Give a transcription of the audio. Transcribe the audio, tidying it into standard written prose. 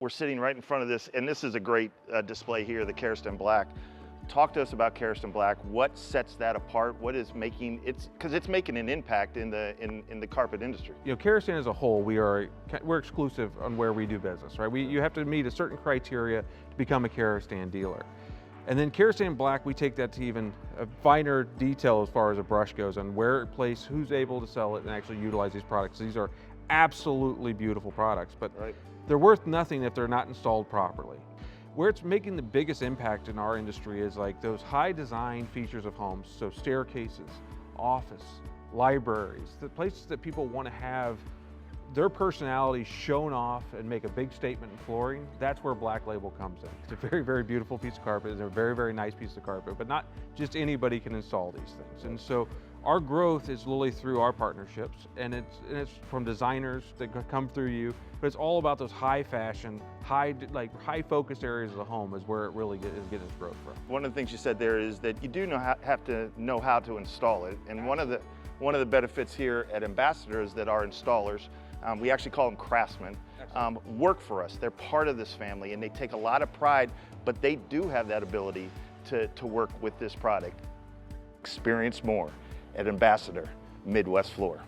We're sitting right in front of this, and this is a great display here, the Karastan Black. Talk to us about Karastan Black. What sets that apart? What is making because it's making an impact in the carpet industry. You know, Karastan as a whole, we're exclusive on where we do business, right? You have to meet a certain criteria to become a Karastan dealer. And then Karastan Black, we take that to even a finer detail as far as a brush goes on where it plays, who's able to sell it and actually utilize these products. These are absolutely beautiful products, but Right. they're worth nothing if they're not installed properly. Where it's making the biggest impact in our industry is like those high design features of homes. So staircases, office, libraries, the places that people want to have their personality shown off and make a big statement in flooring. That's where Black Label comes in. It's a very, very beautiful piece of carpet. It's a very, very nice piece of carpet, but not just anybody can install these things. And so our growth is literally through our partnerships, and it's from designers that come through you, but it's all about those high fashion, high focused areas of the home is where it really is getting its growth from. One of the things you said there is that you do have to know how to install it, and one of the benefits here at Ambassador is that our installers, we actually call them craftsmen, work for us. They're part of this family, and they take a lot of pride, but they do have that ability to work with this product. Experience more at Ambassador Midwest Floor.